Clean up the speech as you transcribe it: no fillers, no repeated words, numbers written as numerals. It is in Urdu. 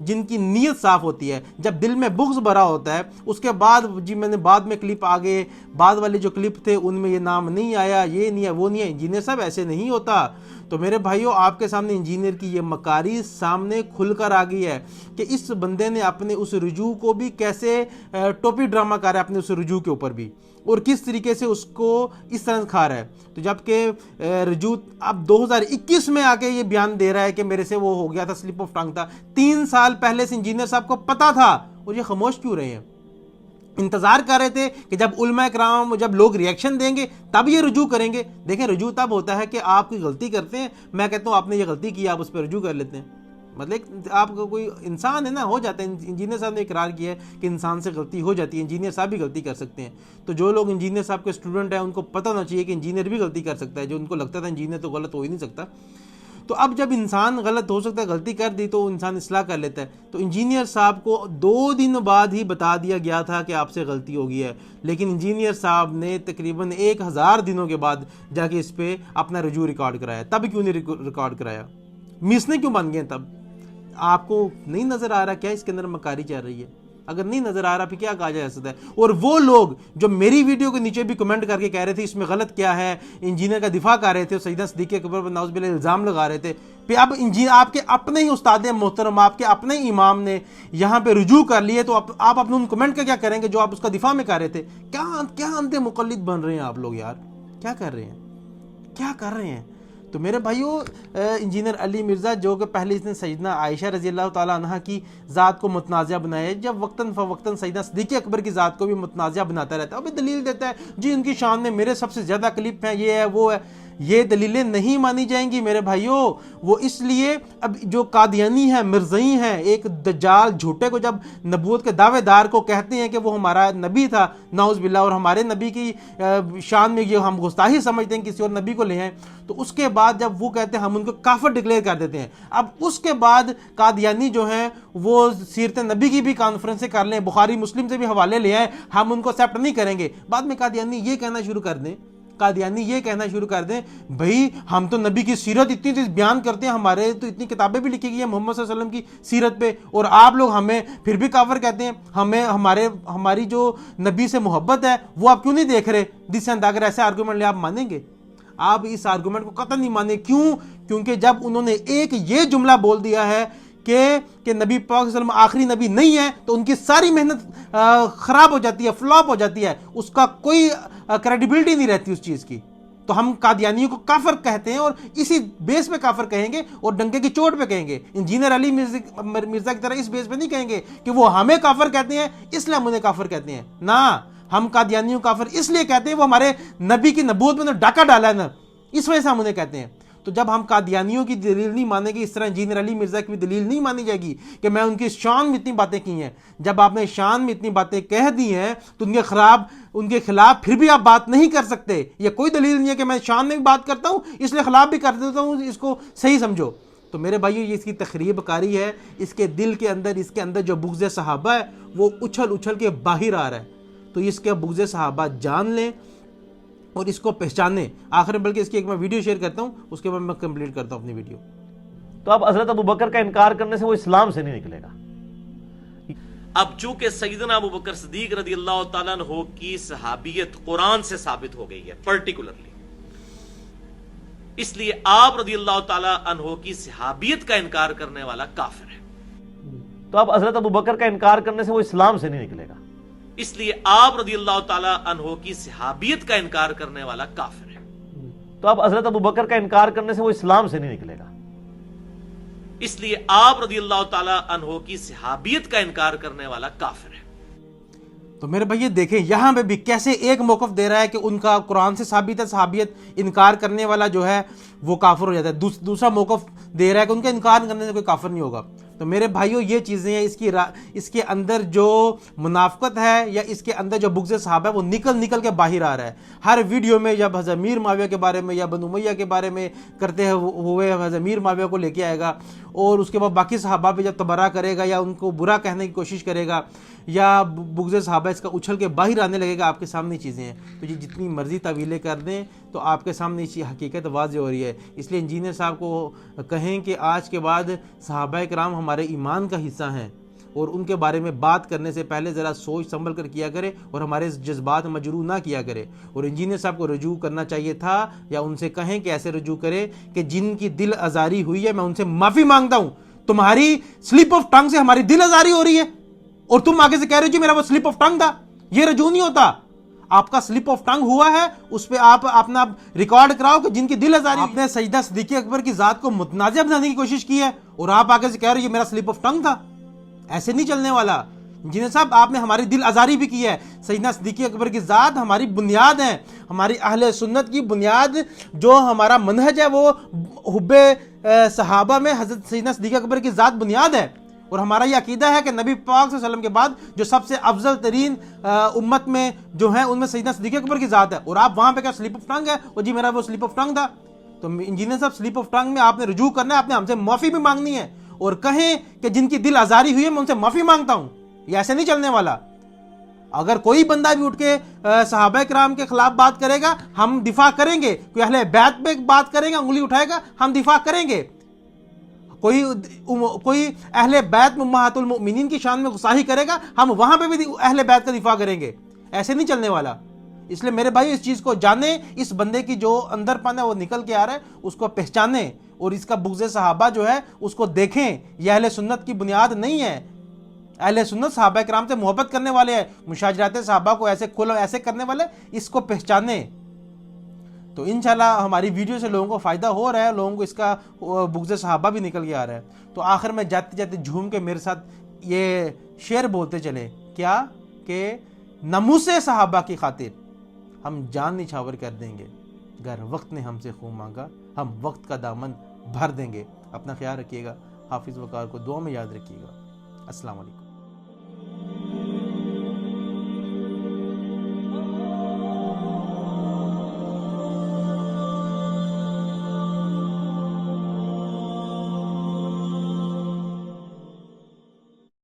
جن کی نیت صاف ہوتی ہے. جب دل میں بغض بھرا ہوتا ہے اس کے بعد جی میں نے بعد میں کلپ آگے بعد والے جو کلپ تھے ان میں یہ نام نہیں آیا, یہ نہیں ہے, وہ نہیں ہے. انجینئر صاحب ایسے نہیں ہوتا. تو میرے بھائیوں آپ کے سامنے انجینئر کی یہ مکاری سامنے کھل کر آ گئی ہے کہ اس بندے نے اپنے اس رجوع کو بھی کیسے ٹوپی ڈرامہ کر رہا ہے اپنے اس رجوع کے اوپر بھی, اور کس طریقے سے اس کو اس طرح کھا رہا ہے. تو جب کہ رجوع اب 2021 میں آ کے یہ بیان دے رہا ہے کہ میرے سے وہ ہو گیا تھا, سلپ آف ٹنگ تھا. 3 سال پہلے سے انجینئر صاحب کو پتا تھا, اور یہ خاموش کیوں رہے ہیں؟ انتظار کر رہے تھے کہ جب علماء کرام جب لوگ ریئیکشن دیں گے تب یہ رجوع کریں گے. دیکھیں رجوع تب ہوتا ہے کہ آپ کوئی غلطی کرتے ہیں, میں کہتا ہوں آپ نے یہ غلطی کی, آپ اس پہ رجوع کر لیتے ہیں. مطلب آپ کو کوئی انسان ہے نا, ہو جاتا ہے. انجینئر صاحب نے اقرار کیا ہے کہ انسان سے غلطی ہو جاتی ہے, انجینئر صاحب بھی غلطی کر سکتے ہیں. تو جو لوگ انجینئر صاحب کے اسٹوڈنٹ ہیں ان کو پتہ ہونا چاہیے کہ انجینئر بھی غلطی کر سکتا ہے. جو ان کو لگتا تھا انجینئر تو غلط ہو ہی نہیں سکتا. تو اب جب انسان غلط ہو سکتا ہے, غلطی کر دی تو انسان اصلاح کر لیتا ہے. تو انجینئر صاحب کو 2 دن بعد ہی بتا دیا گیا تھا کہ آپ سے غلطی ہو گئی ہے, لیکن انجینئر صاحب نے تقریباً 1000 دنوں کے بعد جا کے اس پہ اپنا رجوع ریکارڈ کرایا. تب کیوں نہیں ریکارڈ کرایا؟ میسنے کیوں بن گئے تب؟ آپ کو نہیں نظر آ رہا کیا اس کے اندر مکاری چل رہی ہے؟ اگر نہیں نظر آ رہا پھر کیا کہا جا سکتا ہے؟ اور وہ لوگ جو میری ویڈیو کے نیچے بھی کمنٹ کر کے کہہ رہے تھے اس میں غلط کیا ہے, انجینئر کا دفاع کر رہے تھے, سیدنا صدیق اکبر پر نعوذ باللہ الزام لگا رہے تھے, پھر اب آپ کے اپنے ہی استاد محترم, آپ کے اپنے امام نے یہاں پہ رجوع کر لیے, تو آپ اپنے ان کمنٹ کا کیا کریں گے جو آپ اس کا دفاع میں کر رہے تھے؟ کیا اندھے مقلد بن رہے ہیں آپ لوگ یار؟ کیا کر رہے ہیں, کیا کر رہے ہیں؟ تو میرے بھائیوں انجینئر علی مرزا جو کہ پہلے اس نے سیدنا عائشہ رضی اللہ تعالیٰ عنہ کی ذات کو متنازع بنایا, جب وقتاً فوقتاً سیدنا صدیق اکبر کی ذات کو بھی متنازع بناتا رہتا ہے, ابھی دلیل دیتا ہے جی ان کی شان میں میرے سب سے زیادہ کلپ ہیں, یہ ہے وہ ہے. یہ دلیلیں نہیں مانی جائیں گی میرے بھائیوں. وہ اس لیے اب جو قادیانی ہیں, مرزئی ہیں, ایک دجال جھوٹے کو جب نبوت کے دعوے دار کو کہتے ہیں کہ وہ ہمارا نبی تھا نعوذ باللہ, اور ہمارے نبی کی شان میں یہ ہم گستاخی سمجھتے ہیں کسی اور نبی کو لے آئیں, تو اس کے بعد جب وہ کہتے ہیں ہم ان کو کافر ڈکلیئر کر دیتے ہیں. اب اس کے بعد قادیانی جو ہیں وہ سیرت نبی کی بھی کانفرنسیں کر لیں, بخاری مسلم سے بھی حوالے لے آئیں, ہم ان کو ایکسیپٹ نہیں کریں گے. بعد میں قادیانی یہ کہنا شروع کر دیں بھئی ہم تو نبی کی سیرت اتنی بیان کرتے ہیں, ہمارے تو اتنی کتابیں بھی لکھی گئی ہیں محمد صلی اللہ علیہ وسلم کی سیرت پہ, اور آپ لوگ ہمیں پھر بھی کافر کہتے ہیں. ہمیں ہماری جو نبی سے محبت ہے وہ آپ کیوں نہیں دیکھ رہے؟ جس سے اگر ایسے آرگومنٹ لے آپ مانیں گے؟ آپ اس آرگومنٹ کو قطعا نہیں مانیں. کیوں؟ کیونکہ جب انہوں نے ایک یہ جملہ بول دیا ہے کہ نبی پاک صلی اللہ علیہ وسلم آخری نبی نہیں ہے, تو ان کی ساری محنت خراب ہو جاتی ہے, فلاپ ہو جاتی ہے, اس کا کوئی کریڈیبلٹی نہیں رہتی اس چیز کی. تو ہم قادیانیوں کو کافر کہتے ہیں اور اسی بیس پہ کافر کہیں گے اور ڈنکے کی چوٹ پہ کہیں گے. انجینئر علی مرزا کی طرح اس بیس پہ نہیں کہیں گے کہ وہ ہمیں کافر کہتے ہیں اس لیے ہم انہیں کافر کہتے ہیں. نہ, ہم قادیانیوں کافر اس لیے کہتے ہیں وہ ہمارے نبی کی نبوت میں ڈاکہ ڈالا ہے نا, اس وجہ سے ہم انہیں کہتے ہیں. تو جب ہم قادیانیوں کی دلیل نہیں مانیں گے, اس طرح انجینئر علی مرزا کی بھی دلیل نہیں مانی جائے گی کہ میں ان کی شان میں اتنی باتیں کی ہیں. جب آپ نے شان میں اتنی باتیں کہہ دی ہیں تو ان کے خلاف پھر بھی آپ بات نہیں کر سکتے. یہ کوئی دلیل نہیں ہے کہ میں شان میں بھی بات کرتا ہوں اس لیے خلاف بھی کر دیتا ہوں, اس کو صحیح سمجھو. تو میرے بھائیو یہ اس کی تخریب کاری ہے. اس کے دل کے اندر, اس کے اندر جو بغض صحابہ ہے وہ اچھل کے باہر آ رہا ہے. تو اس کے بغض صحابہ جان لیں اور اس کو پہچانیں. آخر میں بلکہ اس کی ایک میں ویڈیو شیئر کرتا ہوں, اس کے بعد میں کمپلیٹ کرتا ہوں اپنی ویڈیو. تو اب حضرت ابوبکر کا انکار کرنے سے وہ اسلام سے نہیں نکلے گا. اب چونکہ سیدنا ابوبکر صدیق رضی اللہ تعالیٰ عنہ کی صحابیت قرآن سے ثابت ہو گئی ہے پرٹیکولرلی, اس لیے آپ رضی اللہ تعالیٰ عنہ کی صحابیت کا انکار کرنے والا کافر ہے. تو اب حضرت ابوبکر کا انکار کرنے سے وہ اسلام سے نہیں نکلے گا. اس لیے آپ رضی اللہ تعالیٰ عنہ کی صحابیت کا انکار کرنے والا کافر ہے. تو اب حضرت ابوبکر کا انکار کرنے سے وہ اسلام سے نہیں نکلے گا. اس لیے آپ رضی اللہ تعالیٰ عنہ کی صحابیت کا انکار کرنے والا کافر ہے. تو میرے بھائی دیکھیں یہاں پہ بھی کیسے ایک موقف دے رہا ہے کہ ان کا قرآن سے ثابت ہے صحابیت, انکار کرنے والا جو ہے وہ کافر ہو جاتا ہے. دوسرا موقف دے رہا ہے کہ ان کا انکار کرنے سے کوئی کافر نہیں ہوگا. تو میرے بھائیوں یہ چیزیں ہیں, اس کے اندر جو منافقت ہے یا اس کے اندر جو بغض صحابہ ہے وہ نکل کے باہر آ رہا ہے. ہر ویڈیو میں جب حضرت امیر معاویہ کے بارے میں یا بنو امیہ کے بارے میں کرتے ہوئے حضرت امیر معاویہ کو لے کے آئے گا, اور اس کے بعد باقی صحابہ پہ جب تبرہ کرے گا یا ان کو برا کہنے کی کوشش کرے گا یا بغض صحابہ اس کا اچھل کے باہر آنے لگے گا, آپ کے سامنے چیزیں ہیں. تو یہ جتنی مرضی تعویلیں کر دیں, تو آپ کے سامنے اسی حقیقت واضح ہو رہی ہے. اس لیے انجینئر صاحب کو کہیں کہ آج کے بعد صحابہ کرام ہمارے ایمان کا حصہ ہیں اور ان کے بارے میں بات کرنے سے پہلے ذرا سوچ سنبھل کر کیا کرے اور ہمارے جذبات مجروح نہ کیا کرے. اور انجینئر صاحب کو رجوع کرنا چاہیے تھا, یا ان سے کہیں کہ ایسے رجوع کرے کہ جن کی دل آزاری ہوئی ہے میں ان سے معافی مانگتا ہوں. تمہاری سلپ آف ٹنگ سے ہماری دل آزاری ہو رہی ہے اور تم آگے سے کہہ رہے ہو جی میرا وہ سلپ آف ٹنگ تھا. یہ رجوع نہیں ہوتا. آپ کا سلپ آف ٹنگ ہوا ہے, اس پہ آپ اپنا ریکارڈ کراؤ کہ جن کی دل آزاری. آپ نے سیدہ صدیقہ اکبر کی ذات کو متنازع بنانے کی کوشش کی ہے اور آپ آگے سے کہہ رہے ہو یہ میرا سلپ آف ٹنگ تھا. ایسے نہیں چلنے والا. انجینئر صاحب آپ نے ہماری دل آزاری بھی کی ہے. سیدنا صدیقہ اکبر کی ذات ہماری بنیاد ہے, ہماری اہل سنت کی بنیاد. جو ہمارا منہج ہے وہ حب صحابہ میں حضرت سیدنا صدیقہ اکبر کی ذات بنیاد ہے. اور ہمارا یہ عقیدہ ہے کہ نبی پاک صلی اللہ علیہ وسلم کے بعد جو سب سے افضل ترین امت میں جو ہیں ان میں سیدنا صدیقہ اکبر کی ذات ہے. اور آپ وہاں پہ کیا سلپ آف ٹنگ ہے اور جی میرا وہ سلپ آف ٹنگ تھا. تو انجینئر صاحب سلپ آف ٹنگ میں آپ نے رجوع کرنا ہے, آپ نے ہم سے معافی بھی مانگنی ہے اور کہیں کہ جن کی دل آزاری ہوئی ہے میں ان سے معافی مانگتا ہوں. یہ ایسے نہیں چلنے والا. اگر کوئی بندہ بھی اٹھ کے صحابہ کرام کے خلاف بات کرے گا ہم دفاع کریں گے. کوئی اہل بیت پہ بات کرے گا, انگلی اٹھائے گا, ہم دفاع کریں گے. کوئی اہل بیت امہات المؤمنین کی شان میں گستاخی کرے گا, ہم وہاں پہ بھی اہل بیت کا دفاع کریں گے. ایسے نہیں چلنے والا. اس لیے میرے بھائی اس چیز کو جانیں, اس بندے کی جو اندر پن ہے وہ نکل کے آ رہا ہے, اس کو پہچانیں اور اس کا بغض صحابہ جو ہے اس کو دیکھیں. یہ اہل سنت کی بنیاد نہیں ہے. اہل سنت صحابہ کرام سے محبت کرنے والے ہیں, مشاجرات صحابہ کو ایسے کرنے والے, اس کو پہچانیں. تو انشاءاللہ ہماری ویڈیو سے لوگوں کو فائدہ ہو رہا ہے, لوگوں کو اس کا بغض صحابہ بھی نکل کے آ رہا ہے. تو آخر میں جاتے جاتے جھوم کے میرے ساتھ یہ شعر بولتے چلے کیا کہ ناموس صحابہ کی خاطر ہم جان نچھاور کر دیں گے. گر وقت نے ہم سے خون مانگا ہم وقت کا دامن بھر دیں گے. اپنا خیال رکھیے گا. حافظ وقار کو دعا میں یاد رکھیے گا. السلام علیکم.